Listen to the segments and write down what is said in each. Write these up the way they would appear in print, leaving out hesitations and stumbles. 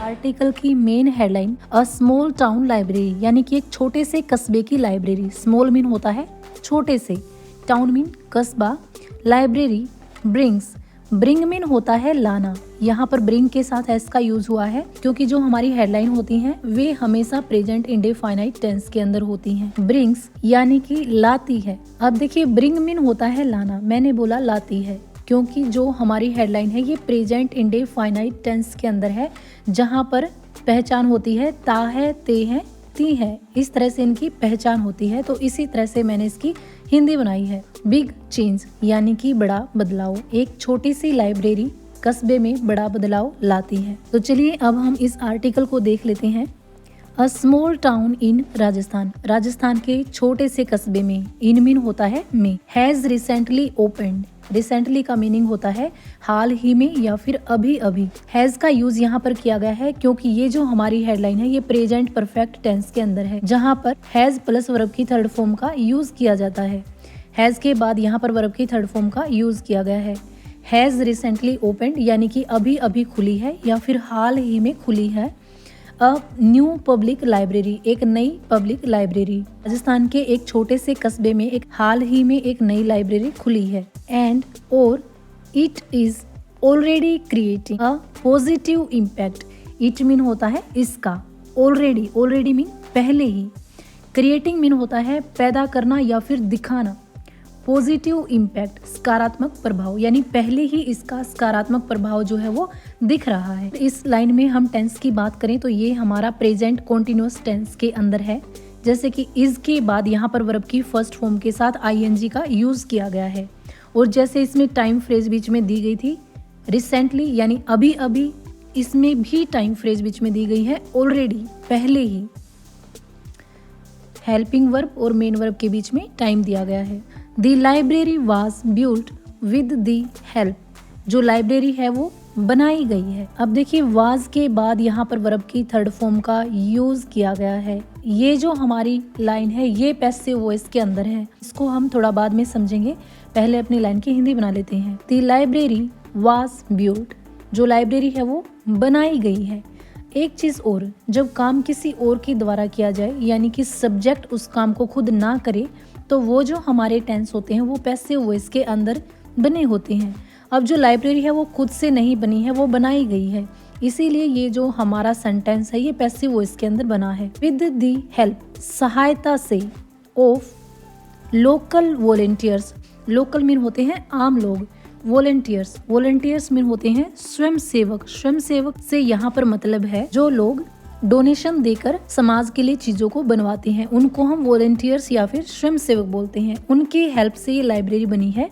Article की main headline a small town library, यानी कि एक छोटे से कस्बे की लाइब्रेरी। स्मॉल मीन होता है छोटे से, टाउन मीन कस्बा, लाइब्रेरी ब्रिंग्स, ब्रिंग मीन होता है लाना। यहाँ पर ब्रिंग के साथ एस का यूज हुआ है क्योंकि जो हमारी हेडलाइन होती हैं वे हमेशा प्रेजेंट इंडेफिनाइट टेंस के अंदर होती हैं। ब्रिंग्स यानी कि लाती है। अब देखिए ब्रिंग मीन होता है लाना, मैंने बोला लाती है क्योंकि जो हमारी हेडलाइन है ये प्रेजेंट इंडेफिनाइट टेंस के अंदर है, जहाँ पर पहचान होती है ता है, ते है, ती है, इस तरह से इनकी पहचान होती है। तो इसी तरह से मैंने इसकी हिंदी बनाई है। बिग चेंज यानी कि बड़ा बदलाव, एक छोटी सी लाइब्रेरी कस्बे में बड़ा बदलाव लाती है। तो चलिए अब हम इस आर्टिकल को देख लेते हैं। A small town in Rajasthan, Rajasthan के छोटे से कस्बे में, इन मीन होता है में, हैज रिसेंटली ओपनड, रिसेंटली का मीनिंग होता है हाल ही में या फिर अभी अभी। हैज का यूज यहाँ पर किया गया है क्योंकि ये जो हमारी हेडलाइन है ये प्रेजेंट परफेक्ट टेंस के अंदर है, जहाँ पर हैज प्लस वर्ब की थर्ड फॉर्म का यूज किया जाता है। हैज के बाद यहाँ पर वर्ब की थर्ड फॉर्म का यूज किया गया है। हैज रिसेंटली ओपनड यानी कि अभी अभी खुली है या फिर हाल ही में खुली है। अ न्यू पब्लिक लाइब्रेरी, एक नई पब्लिक लाइब्रेरी। राजस्थान के एक छोटे से कस्बे में एक हाल ही में एक नई लाइब्रेरी खुली है। एंड और it is already creating a positive impact, it mean होता है इसका, ऑलरेडी, ऑलरेडी मीन पहले ही, क्रिएटिंग मीन होता है पैदा करना या फिर दिखाना, पॉजिटिव इम्पैक्ट सकारात्मक प्रभाव, यानी पहले ही इसका सकारात्मक प्रभाव जो है वो दिख रहा है। इस लाइन में हम टेंस की बात करें तो ये हमारा प्रेजेंट कॉन्टिन्यूअस टेंस के अंदर है, जैसे कि इज के बाद यहाँ पर वर्ब की फर्स्ट फॉर्म के साथ आईएनजी का यूज किया गया है। और जैसे इसमें टाइम फ्रेज बीच में दी गई थी रिसेंटली यानी अभी अभी, इसमें भी टाइम फ्रेज बीच में दी गई है ऑलरेडी, पहले ही। हेल्पिंग वर्ब और मेन वर्ब के बीच में टाइम दिया गया है। The library was built with the help, जो लाइब्रेरी है वो बनाई गई है। अब देखिए वाज के बाद यहाँ पर वर्ब की थर्ड फॉर्म का यूज किया गया है। ये जो हमारी लाइन है ये पैसिव वॉइस के अंदर है, इसको हम थोड़ा बाद में समझेंगे, पहले अपनी लाइन की हिंदी बना लेते हैं। द लाइब्रेरी वाज बिल्ट, जो लाइब्रेरी है वो बनाई गई है। एक चीज और, जब काम किसी और के द्वारा किया जाए यानी कि सब्जेक्ट उस काम को खुद ना करे तो वो जो हमारे टेंस होते हैं वो पैसिव वॉइस के अंदर बने होते हैं। अब जो लाइब्रेरी है वो खुद से नहीं बनी है, वो बनाई गई है, इसीलिए ये जो हमारा सेंटेंस है ये पैसिव वॉइस के अंदर बना है। विद द हेल्प, सहायता से, of local volunteers, local mean होते हैं आम लोग, वॉलेंटियर्स, वॉलेंटियर्स मीन होते हैं स्वयं सेवक, स्वयं सेवक से यहाँ पर मतलब है जो लोग डोनेशन देकर समाज के लिए चीजों को बनवाते हैं, उनको हम वॉलेंटियर्स या फिर स्वयं सेवक बोलते हैं। उनकी हेल्प से ये लाइब्रेरी बनी है।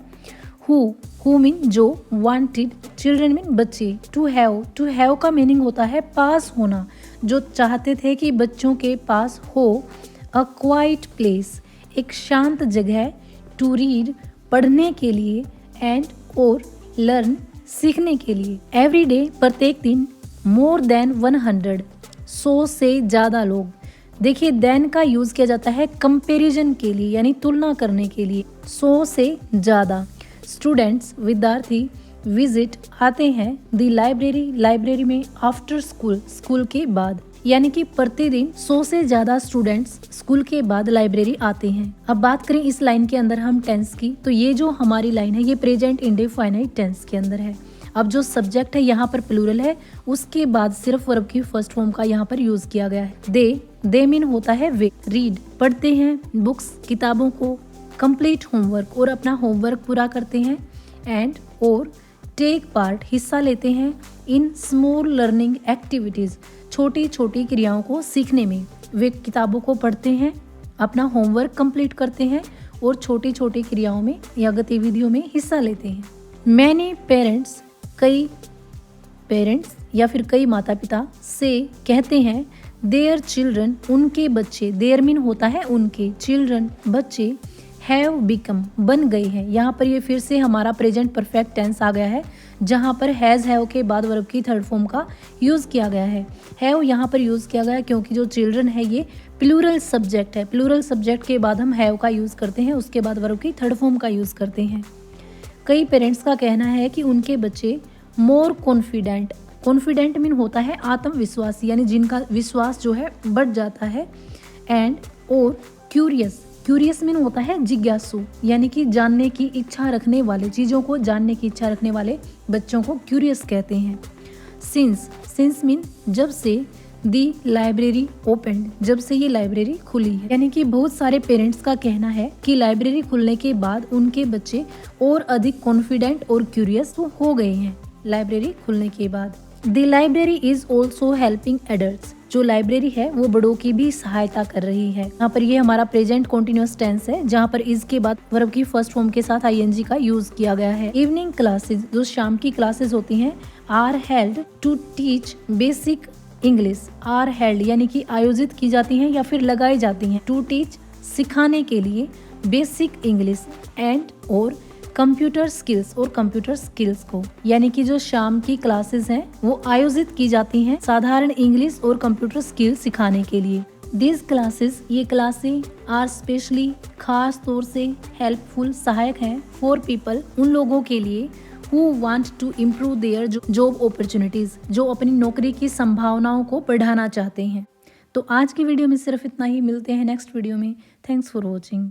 हु मीन जो, वांटेड, चिल्ड्रन मीन बच्चे, टू हैव का मीनिंग होता है पास होना, जो चाहते थे कि बच्चों के पास हो। अ क्वाइट प्लेस, एक शांत जगह, टू रीड, पढ़ने के लिए, एंड और लर्न, सीखने के लिए। एवरी डे, प्रत्येक दिन, मोर देन 100, 100 से ज्यादा लोग। देखिए देन का यूज किया जाता है कंपैरिजन के लिए यानी तुलना करने के लिए, 100 से ज्यादा। स्टूडेंट्स, विद्यार्थी, विजिट, आते हैं, द लाइब्रेरी, लाइब्रेरी में, आफ्टर स्कूल, स्कूल के बाद, यानी कि प्रतिदिन 100 से ज्यादा स्टूडेंट्स स्कूल के बाद लाइब्रेरी आते हैं। अब बात करें इस लाइन के अंदर हम टेंस की, तो ये जो हमारी लाइन है ये प्रेजेंट इंडेफिनाइट टेंस के अंदर है। अब जो सब्जेक्ट है यहाँ पर प्लूरल है, उसके बाद सिर्फ वर्ब की फर्स्ट फॉर्म का यहाँ पर यूज किया गया है। दे मीन होता है वे, रीड, पढ़ते हैं, बुक्स, किताबों को, कंप्लीट होमवर्क, और अपना होमवर्क पूरा करते हैं, एंड और टेक पार्ट, हिस्सा लेते हैं, इन स्मॉल लर्निंग एक्टिविटीज, छोटी छोटी क्रियाओं को सीखने में। वे किताबों को पढ़ते हैं, अपना होमवर्क कंप्लीट करते हैं और छोटी छोटी क्रियाओं में या गतिविधियों में हिस्सा लेते हैं। मैनी पेरेंट्स, कई पेरेंट्स या फिर कई माता पिता से कहते हैं, देयर चिल्ड्रन, उनके बच्चे, देयर मीन होता है उनके, चिल्ड्रन बच्चे, हैव बिकम, बन गए हैं। यहाँ पर ये फिर से हमारा प्रेजेंट परफेक्ट टेंस आ गया है, जहाँ पर हैज़ हैव के बाद वर्ब की थर्ड फॉर्म का यूज़ किया गया है। हैव यहाँ पर यूज़ किया गया है क्योंकि जो चिल्ड्रन है ये प्लूरल सब्जेक्ट है, प्लूरल सब्जेक्ट के बाद हम हैव का यूज़ करते हैं, उसके बाद वर्ब की थर्ड फॉर्म का यूज़ करते हैं। कई पेरेंट्स का कहना है कि उनके बच्चे मोर कॉन्फिडेंट, कॉन्फिडेंट मीन होता है आत्मविश्वासी, यानी जिनका विश्वास जो है बढ़ जाता है। एंड और क्यूरियस, क्यूरियस मीन होता है जिज्ञासु, यानी कि जानने की इच्छा रखने वाले, चीज़ों को जानने की इच्छा रखने वाले बच्चों को क्यूरियस कहते हैं। सिंस, सिंस मीन जब से, दी लाइब्रेरी ओपन, जब से ये लाइब्रेरी खुली है। यानी कि बहुत सारे पेरेंट्स का कहना है कि लाइब्रेरी खुलने के बाद उनके बच्चे और अधिक कॉन्फिडेंट और क्यूरियस हो गए हैं लाइब्रेरी खुलने के बाद। The library is also helping adults, जो लाइब्रेरी है वो बड़ों की भी सहायता कर रही है। यहाँ पर ये हमारा प्रेजेंट कॉन्टिन्यूअस टेंस है, जहाँ पर इज के बाद वर्ब की फर्स्ट फॉर्म के साथ ing का यूज किया गया है। इवनिंग क्लासेस, जो शाम की क्लासेस होती हैं, are held to teach basic English, are held यानी कि आयोजित की जाती हैं या फिर लगाई जाती हैं, टू टीच सिखाने के लिए, बेसिक इंग्लिश एंड और कंप्यूटर स्किल्स और कंप्यूटर स्किल्स को, यानी कि जो शाम की क्लासेस हैं वो आयोजित की जाती हैं साधारण इंग्लिश और कंप्यूटर स्किल्स सिखाने के लिए। दिस क्लासेस, ये क्लासें आर स्पेशली, खास तौर से, हेल्पफुल, सहायक हैं, फॉर पीपल, उन लोगों के लिए, who want to improve their job opportunities, जो अपनी नौकरी की संभावनाओं को बढ़ाना चाहते हैं। तो आज की वीडियो में सिर्फ इतना ही, मिलते हैं नेक्स्ट वीडियो में। Thanks for watching.